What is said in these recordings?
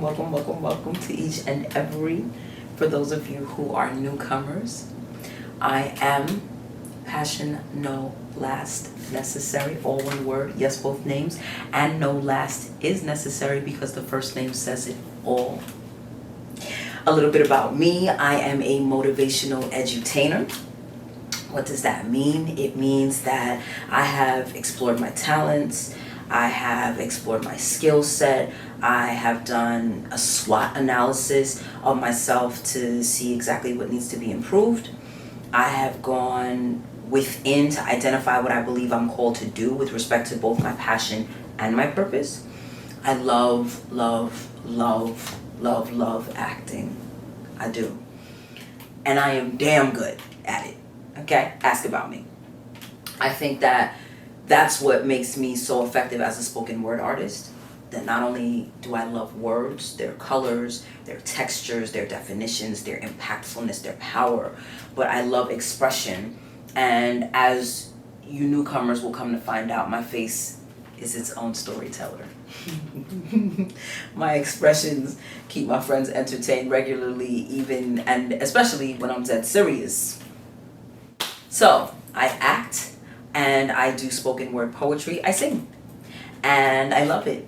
welcome to each and every. For those of you who are newcomers, I am Passion No Last Necessary, all one word, yes, both names, and no last is necessary because the first name says it all. A little bit about me: I am a motivational edutainer. What does that mean? It means that I have explored my talents, I have explored my skill set, I have done a SWOT analysis of myself to see exactly what needs to be improved. I have gone within to identify what I believe I'm called to do with respect to both my passion and my purpose. I love acting. I do. And I am damn good at it. Okay? Ask about me. I think that that's what makes me so effective as a spoken word artist. That not only do I love words, their colors, their textures, their definitions, their impactfulness, their power, but I love expression. And as you newcomers will come to find out, my face is its own storyteller. My expressions keep my friends entertained regularly, even and especially when I'm dead serious. So I act and I do spoken word poetry. I sing and I love it.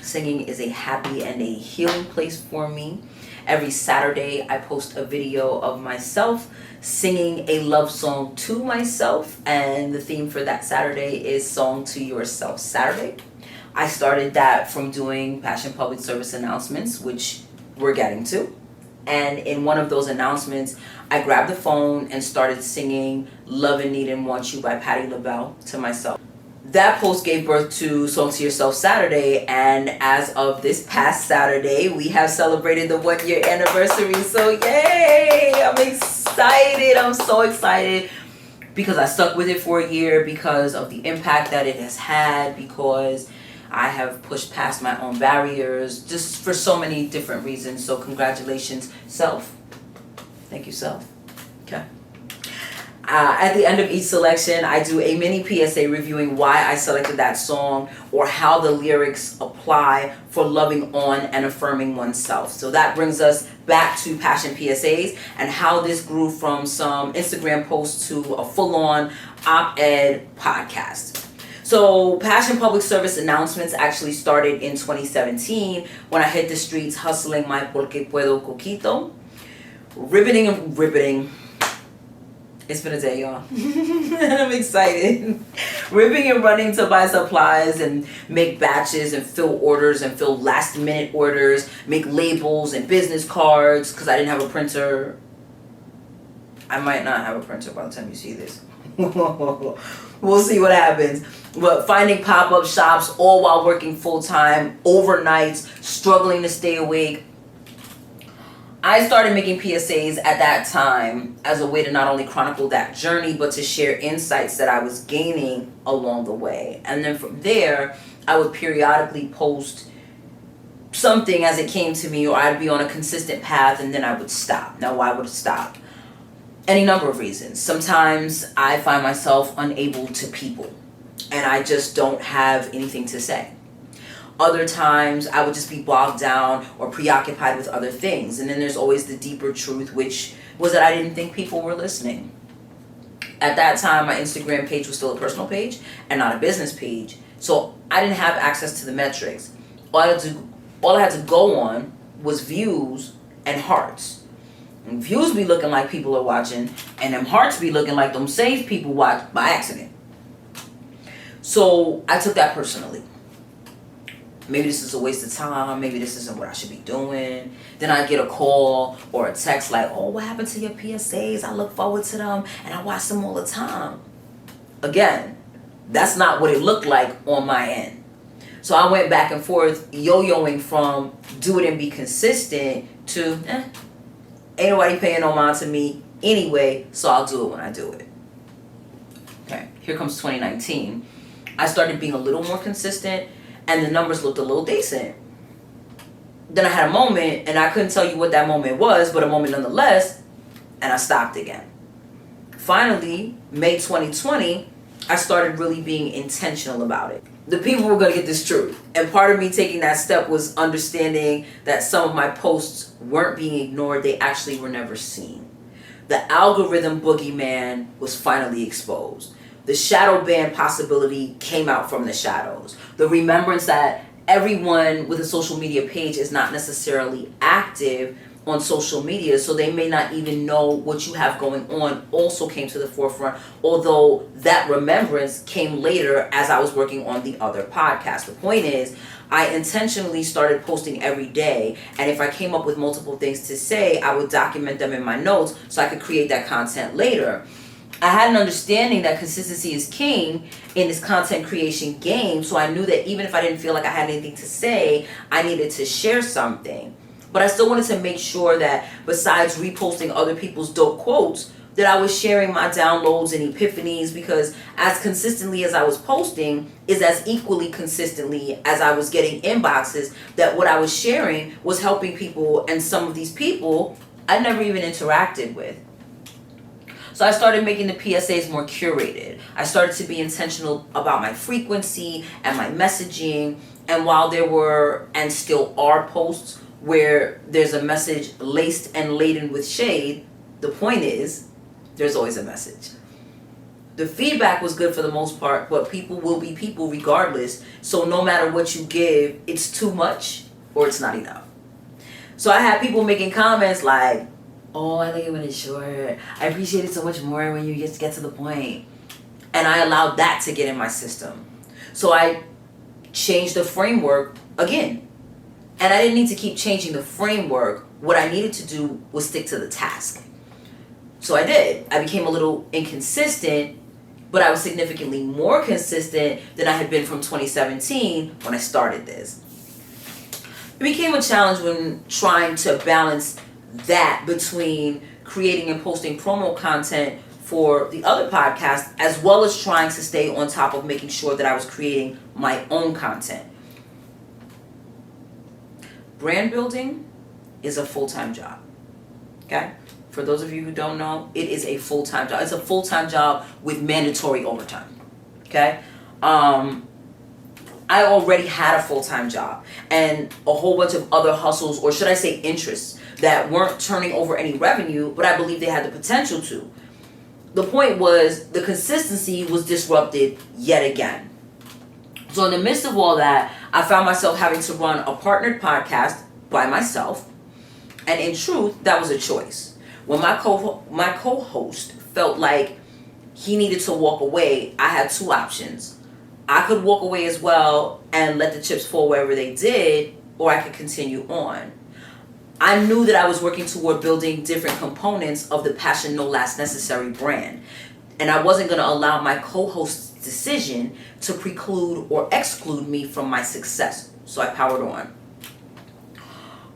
Singing is a happy and a healing place for me. Every Saturday I post a video of myself singing a love song to myself, and the theme for that Saturday is Song to Yourself Saturday. I started that from doing Passion Public Service announcements, which we're getting to. And in one of those announcements, I grabbed the phone and started singing Love and Need and Want You by Patti LaBelle to myself. That post gave birth to Song to Yourself Saturday, and as of this past Saturday, we have celebrated the 1 year anniversary. So yay! I'm excited. I'm so excited because I stuck with it for a year, because of the impact that it has had, because I have pushed past my own barriers, just for so many different reasons. So congratulations, self. Thank you, self. Okay. At the end of each selection, I do a mini PSA reviewing why I selected that song or how the lyrics apply for loving on and affirming oneself. So that brings us back to Passion PSAs and how this grew from some Instagram posts to a full-on op-ed podcast. So Passion Public Service announcements actually started in 2017 when I hit the streets hustling my Porque Puedo Coquito. Riveting. It's been a day, y'all. I'm excited. Ripping and running to buy supplies and make batches and fill orders and fill last minute orders, make labels and business cards, because I didn't have a printer. I might not have a printer by the time you see this. We'll see what happens. But finding pop-up shops all while working full-time, overnights, struggling to stay awake. I started making PSAs at that time as a way to not only chronicle that journey, but to share insights that I was gaining along the way. And then from there, I would periodically post something as it came to me, or I'd be on a consistent path and then I would stop. Now, why would I stop? Any number of reasons. Sometimes I find myself unable to people and I just don't have anything to say. Other times I would just be bogged down or preoccupied with other things. And then there's always the deeper truth, which was that I didn't think people were listening. At that time, my Instagram page was still a personal page and not a business page. So I didn't have access to the metrics. All I had to go on was views and hearts. And views be looking like people are watching, and them hearts be looking like them same people watch by accident. So I took that personally. Maybe this is a waste of time. Maybe this isn't what I should be doing. Then I get a call or a text like, oh, what happened to your PSAs? I look forward to them and I watch them all the time. Again, that's not what it looked like on my end. So I went back and forth, yo-yoing from do it and be consistent to, ain't nobody paying no mind to me anyway, so I'll do it when I do it. Okay, here comes 2019. I started being a little more consistent, and the numbers looked a little decent. Then I had a moment, and I couldn't tell you what that moment was, but a moment nonetheless, and I stopped again. Finally, May 2020, I started really being intentional about it. the people were going to get this truth. And part of me taking that step was understanding that some of my posts weren't being ignored. They actually were never seen. The algorithm boogeyman was finally exposed. The shadow ban possibility came out from the shadows. The remembrance that everyone with a social media page is not necessarily active on social media, so they may not even know what you have going on, also came to the forefront, although that remembrance came later as I was working on the other podcast. The point is, I intentionally started posting every day, and if I came up with multiple things to say, I would document them in my notes so I could create that content later. I had an understanding that consistency is king in this content creation game, so I knew that even if I didn't feel like I had anything to say, I needed to share something. But I still wanted to make sure that besides reposting other people's dope quotes, that I was sharing my downloads and epiphanies, because as consistently as I was posting is as equally consistently as I was getting inboxes that what I was sharing was helping people, and some of these people I never even interacted with. So I started making the PSAs more curated. I started to be intentional about my frequency and my messaging. And while there were and still are posts where there's a message laced and laden with shade, the point is, there's always a message. The feedback was good for the most part, but people will be people regardless. So no matter what you give, it's too much or it's not enough. So I had people making comments like, oh, I like it when it's short. I appreciate it so much more when you just get to the point. And I allowed that to get in my system. So I changed the framework again. And I didn't need to keep changing the framework. What I needed to do was stick to the task. So I did. I became a little inconsistent, but I was significantly more consistent than I had been from 2017 when I started this. It became a challenge when trying to balance that between creating and posting promo content for the other podcast, as well as trying to stay on top of making sure that I was creating my own content. Brand building is a full-time job, okay? For those of you who don't know, it is a full-time job. It's a full-time job with mandatory overtime, okay? I already had a full-time job and a whole bunch of other hustles, or should I say interests, that weren't turning over any revenue, but I believe they had the potential to. The point was, the consistency was disrupted yet again. So in the midst of all that, I found myself having to run a partnered podcast by myself. And in truth, that was a choice. When my co-host felt like he needed to walk away, I had two options. I could walk away as well and let the chips fall wherever they did, or I could continue on. I knew that I was working toward building different components of the Passion No Last Necessary brand. And I wasn't going to allow my co-host's decision to preclude or exclude me from my success. So I powered on.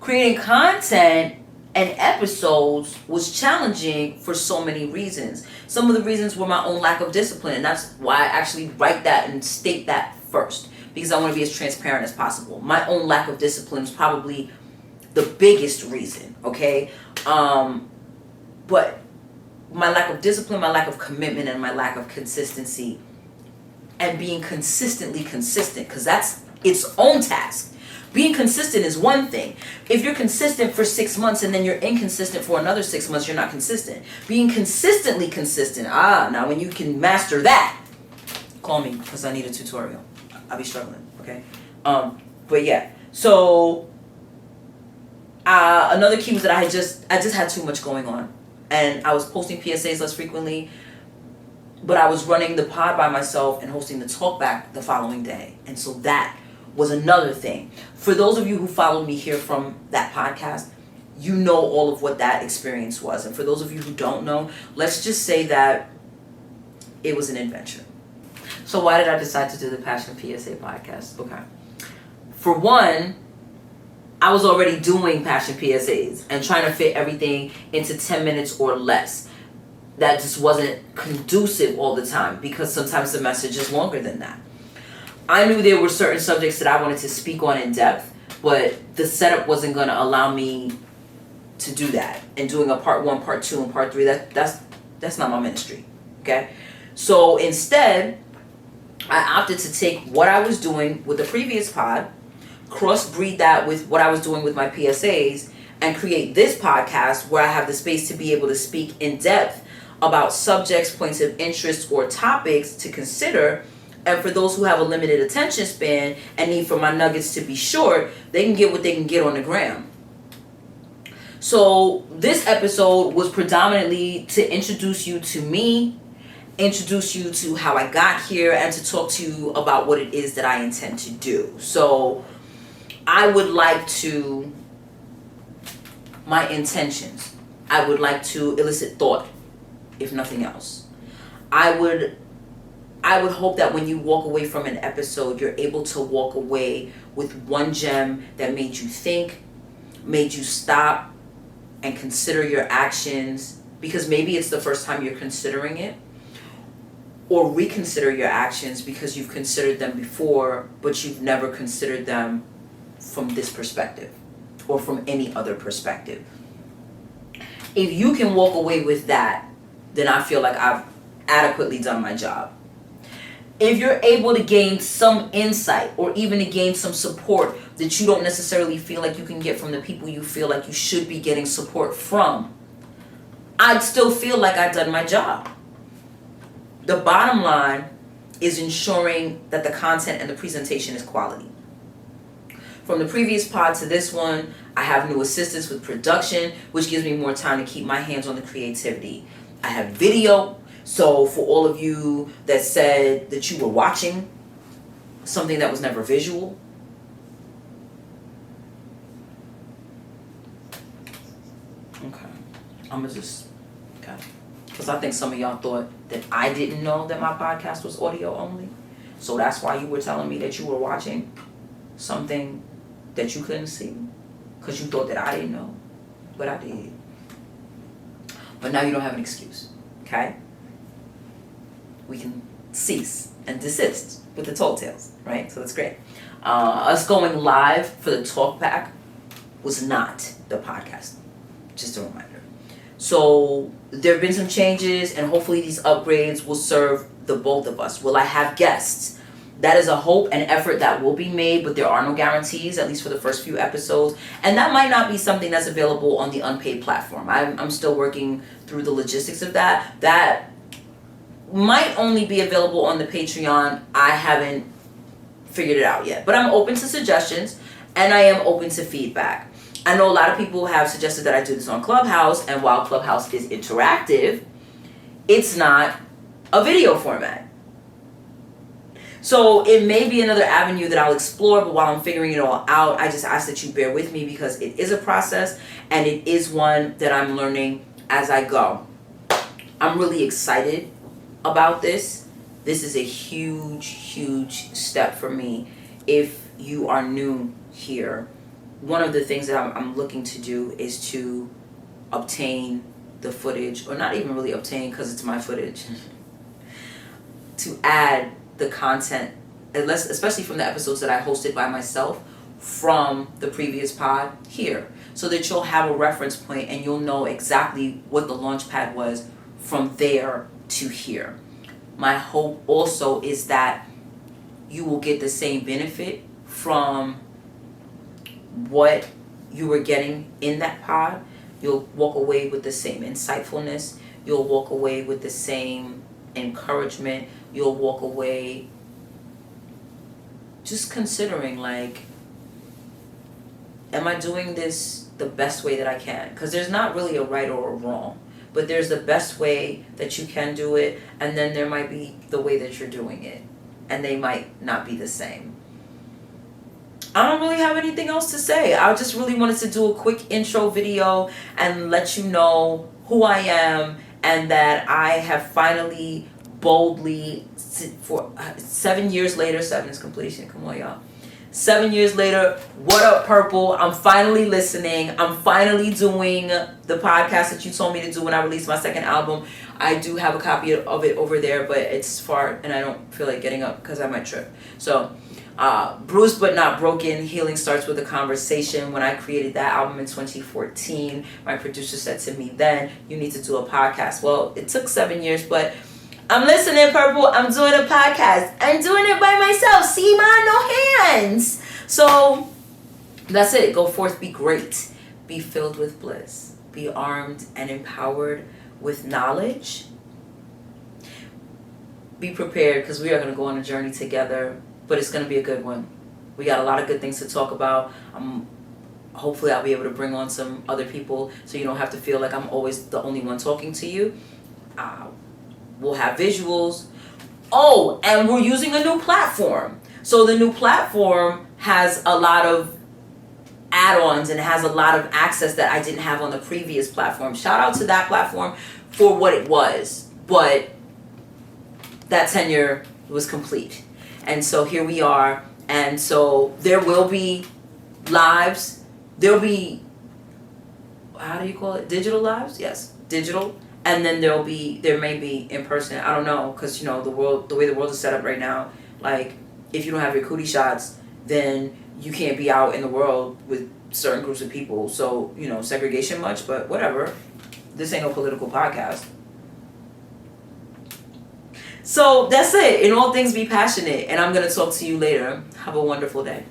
Creating content and episodes was challenging for so many reasons. Some of the reasons were my own lack of discipline, and that's why I actually write that and state that first, because I want to be as transparent as possible. My own lack of discipline is probably the biggest reason, okay? But my lack of discipline, my lack of commitment, and my lack of consistency, and being consistently consistent, because that's its own task. Being consistent is one thing. If you're consistent for 6 months and then you're inconsistent for another 6 months, you're not consistent. Being consistently consistent, now when you can master that, call me, because I need a tutorial. I'll be struggling, okay? But yeah, so another key was that I just had too much going on. And I was posting PSAs less frequently, but I was running the pod by myself and hosting the talkback the following day. And so that was another thing. For those of you who followed me here from that podcast, you know all of what that experience was. And for those of you who don't know, let's just say that it was an adventure. So why did I decide to do the Passion PSA podcast? Okay. For one, I was already doing Passion PSAs and trying to fit everything into 10 minutes or less. That just wasn't conducive all the time, because sometimes the message is longer than that. I knew there were certain subjects that I wanted to speak on in depth, but the setup wasn't going to allow me to do that. And doing a part 1, part 2, and part 3, that's not my ministry, okay? So instead, I opted to take what I was doing with the previous pod, crossbreed that with what I was doing with my PSAs, and create this podcast where I have the space to be able to speak in depth about subjects, points of interest, or topics to consider. And for those who have a limited attention span and need for my nuggets to be short, they can get what they can get on the gram. So this episode was predominantly to introduce you to me, introduce you to how I got here, and to talk to you about what it is that I intend to do. So I would like to, my intentions, I would like to elicit thought, if nothing else. I would hope that when you walk away from an episode, you're able to walk away with one gem that made you think, made you stop and consider your actions, because maybe it's the first time you're considering it, or reconsider your actions because you've considered them before, but you've never considered them from this perspective or from any other perspective. If you can walk away with that, then I feel like I've adequately done my job. If you're able to gain some insight or even to gain some support that you don't necessarily feel like you can get from the people you feel like you should be getting support from, I'd still feel like I've done my job. The bottom line is ensuring that the content and the presentation is quality. From the previous pod to this one, I have new assistance with production, which gives me more time to keep my hands on the creativity. I have video. So for all of you that said that you were watching something that was never visual, okay, because I think some of y'all thought that I didn't know that my podcast was audio only. So that's why you were telling me that you were watching something that you couldn't see, because you thought that I didn't know, but I did. But now you don't have an excuse, okay? We can cease and desist with the tall tales, right? So that's great. Us going live for the talk back was not the podcast. Just a reminder. So there have been some changes, and hopefully these upgrades will serve the both of us. Will I have guests? That is a hope and effort that will be made, but there are no guarantees, at least for the first few episodes. And that might not be something that's available on the unpaid platform. I'm still working through the logistics of that. That might only be available on the Patreon. I haven't figured it out yet. But I'm open to suggestions, and I am open to feedback. I know a lot of people have suggested that I do this on Clubhouse, and while Clubhouse is interactive, it's not a video format. So it may be another avenue that I'll explore, but while I'm figuring it all out, I just ask that you bear with me because it is a process, and it is one that I'm learning as I go. I'm really excited about this. This is a huge step for me. If you are new here, one of the things that I'm looking to do is to obtain the footage, or not even really obtain because it's my footage, to add the content, especially from the episodes that I hosted by myself from the previous pod here, so that you'll have a reference point and you'll know exactly what the launch pad was from there to here. My hope also is that you will get the same benefit from what you were getting in that pod. You'll walk away with the same insightfulness. You'll walk away with the same encouragement. You'll walk away just considering, like, am I doing this the best way that I can? Because there's not really a right or a wrong, but there's the best way that you can do it, and then there might be the way that you're doing it, and they might not be the same. I don't really have anything else to say. I just really wanted to do a quick intro video and let you know who I am, and that I have finally boldly, for 7 years later, 7 is completion, come on y'all, 7 years later, what up Purple, I'm finally listening, I'm finally doing the podcast that you told me to do when I released my second album. I do have a copy of it over there, but it's far and I don't feel like getting up because I might trip. So Bruised but Not Broken, Healing Starts with a Conversation. When I created that album in 2014, my producer said to me then, you need to do a podcast. Well, it took 7 years, but I'm listening, Purple. I'm doing a podcast. I'm doing it by myself. See, man, no hands. So that's it. Go forth, be great. Be filled with bliss. Be armed and empowered with knowledge. Be prepared, because we are going to go on a journey together, but it's going to be a good one. We got a lot of good things to talk about. Hopefully I'll be able to bring on some other people so you don't have to feel like I'm always the only one talking to you. We'll have visuals. Oh, and we're using a new platform. So the new platform has a lot of add-ons and has a lot of access that I didn't have on the previous platform. Shout out to that platform for what it was, but that tenure was complete. And so here we are. And so there will be lives. There'll be, how do you call it? Digital lives? Yes, digital. And then there may be in person. I don't know, because the way the world is set up right now, like if you don't have your cootie shots, then you can't be out in the world with certain groups of people. So, segregation much, but whatever. This ain't no political podcast. So that's it. In all things, be passionate. And I'm going to talk to you later. Have a wonderful day.